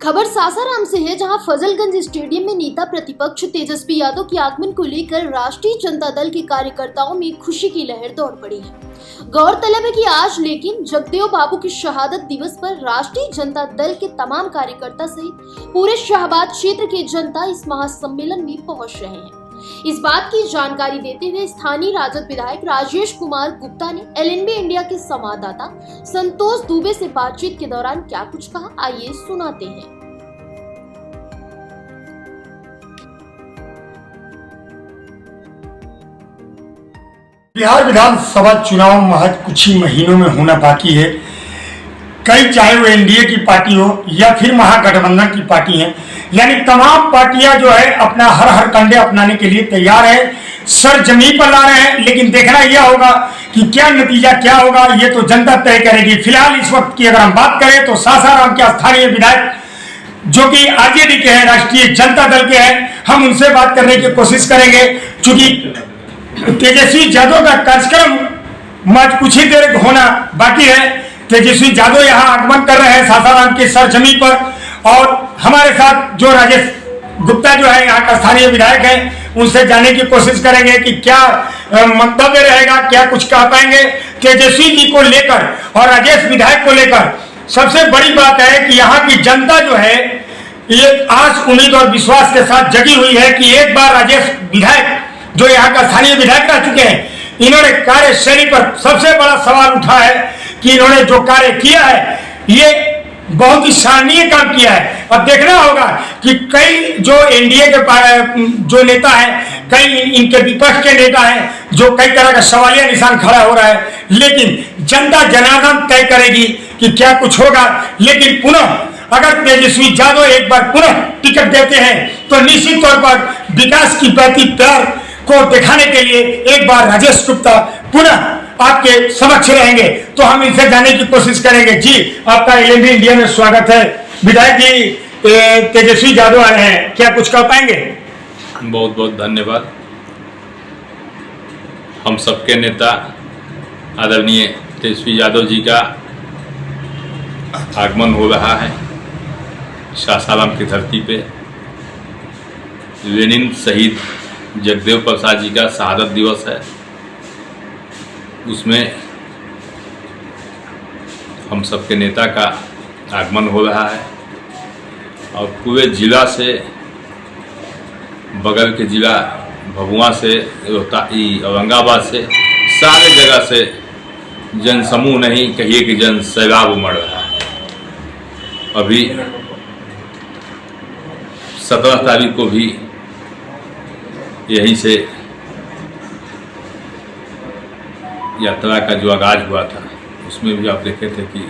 खबर सासाराम से है, जहां फजलगंज स्टेडियम में नेता प्रतिपक्ष तेजस्वी यादव के आगमन को लेकर राष्ट्रीय जनता दल के कार्यकर्ताओं में खुशी की लहर दौड़ पड़ी है। गौरतलब है कि आज लेकिन जगदेव बाबू की शहादत दिवस पर राष्ट्रीय जनता दल के तमाम कार्यकर्ता सहित पूरे शाहबाद क्षेत्र के जनता इस महासम्मेलन में पहुंच रहे हैं। इस बात की जानकारी देते हुए स्थानीय राजद विधायक राजेश कुमार गुप्ता ने एलएनबी इंडिया के संवाददाता संतोष दुबे से बातचीत के दौरान क्या कुछ कहा, आइए सुनाते हैं। बिहार विधानसभा चुनाव महज कुछ ही महीनों में होना बाकी है। कई चाहे वो एनडीए की पार्टी हो या फिर महागठबंधन की पार्टी है, यानी तमाम पार्टियां जो है अपना हर कंडे अपनाने के लिए तैयार है, सर जमीन पर ला रहे हैं। लेकिन देखना यह होगा कि क्या नतीजा क्या होगा, ये तो जनता तय करेगी। फिलहाल इस वक्त की अगर हम बात करें तो सासाराम के स्थानीय विधायक जो कि आरजेडी के हैं, राष्ट्रीय जनता दल के हैं, हम उनसे बात करने की कोशिश करेंगे। चूंकि तेजस्वी यादव का कार्यक्रम महज कुछ ही देर होना बाकी है। तेजस्वी यादव यहाँ आगमन कर रहे हैं सासाराम के सरजमी पर, और हमारे साथ जो राजेश गुप्ता जो है यहाँ का स्थानीय विधायक है, उनसे जानने की कोशिश करेंगे कि क्या मंतव्य रहेगा, क्या कुछ कह पाएंगे तेजस्वी जी को लेकर और राजेश विधायक को लेकर। सबसे बड़ी बात है कि यहाँ की जनता जो है ये आस उम्मीद और विश्वास के साथ जगी हुई है कि एक बार राजेश विधायक जो यहाँ का स्थानीय विधायक रह चुके हैं, इन्होंने कार्यशैली पर सबसे बड़ा सवाल उठा है कि इन्होंने जो कार्य किया है ये बहुत ही सराहनीय काम किया है। अब देखना होगा कि कई जो एनडीए के जो नेता हैं, कई इनके विपक्ष के नेता हैं, जो कई तरह का सवालिया निशान खड़ा हो रहा है, लेकिन जनता जनार्दन तय करेगी कि क्या कुछ होगा। लेकिन पुनः अगर तेजस्वी यादव एक बार पुनः टिकट देते हैं तो निश्चित तौर पर विकास की बहती प्यार को दिखाने के लिए एक बार राजेश गुप्ता पुनः आपके समक्ष रहेंगे। तो हम इनसे जानने की कोशिश करेंगे। जी, आपका एलएनबी इंडिया में स्वागत है। विधायक जी, तेजस्वी यादव आ रहे हैं, क्या कुछ कह पाएंगे? बहुत बहुत धन्यवाद। हम सबके नेता आदरणीय तेजस्वी यादव जी का आगमन हो रहा है सासाराम की धरती पे। लेनिन शहीद जगदेव प्रसाद जी का शहादत दिवस है, उसमें हम सबके नेता का आगमन हो रहा है और पूरे जिला से, बगल के जिला भभुआ से, औरंगाबाद से, सारे जगह से जनसमूह नहीं कहिए कि जन सैलाब उमड़ रहा है। अभी 17 तारीख को भी यहीं से यात्रा का जो आगाज हुआ था, उसमें भी आप देखे थे कि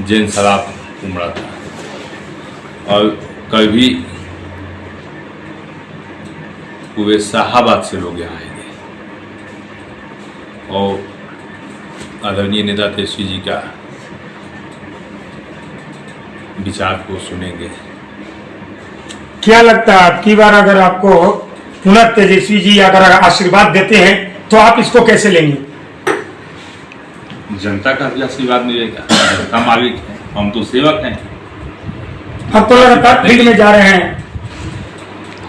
जन सैलाब उमड़ा था। और कल भी पूरे शाहबाद से लोग यहाँ आएंगे और आदरणीय नेता तेजस्वी जी का विचार को सुनेंगे। क्या लगता है आपकी बार अगर आपको पुनः तेजस्वी जी अगर आशीर्वाद देते हैं तो आप इसको कैसे लेंगे? जनता का भी आशीर्वाद मिलेगा। जनता मालिक है, हम तो सेवक हैं। अब तो लगातार फील्ड में जा रहे हैं।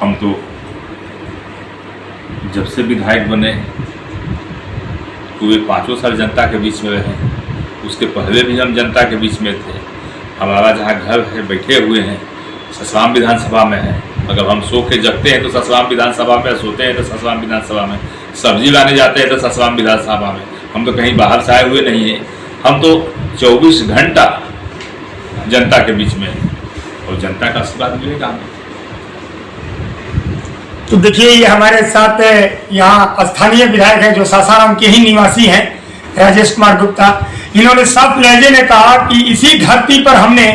हम तो जब से विधायक बने पूरे 5 साल जनता के बीच में रहे। उसके पहले भी हम जनता के बीच में थे। हमारा जहाँ घर है, बैठे हुए हैं, ससाराम विधानसभा में है। अगर हम सो के जगते हैं तो ससाराम विधानसभा में, सोते हैं तो ससाराम विधानसभा में, सब्जी लाने जाते हैं तो ससाराम विधानसभा में। हम तो कहीं बाहर से आए हुए नहीं हैं। हम तो 24 घंटा जनता के बीच में हैं और जनता का आशीर्वाद मिलेगा हमें। तो देखिए, ये हमारे साथ यहाँ स्थानीय विधायक हैं जो सासाराम के ही निवासी हैं, राजेश कुमार गुप्ता। इन्होंने साफ लहजे में कहा कि इसी धरती पर हमने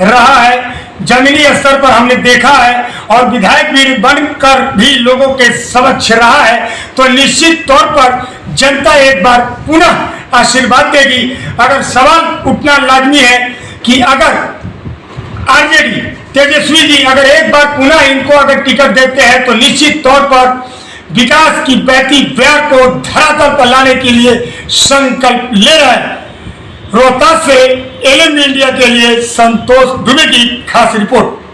रहा है, जमीनी स्तर पर हमने देखा है और विधायक भी बनकर भी लोगों के समक्ष रहा है। तो निश्चित तौर पर जनता एक बार पुनः आशीर्वाद देगी। अगर सवाल उठना लाजमी है कि अगर आरजेडी तेजस्वी जी अगर एक बार पुनः इनको अगर टिकट देते हैं तो निश्चित तौर पर विकास की बहती प्यार को धरातल पर लाने के लिए संकल्प ले रहे हैं। रोहतास से एलएन इंडिया के लिए संतोष दुबे की खास रिपोर्ट।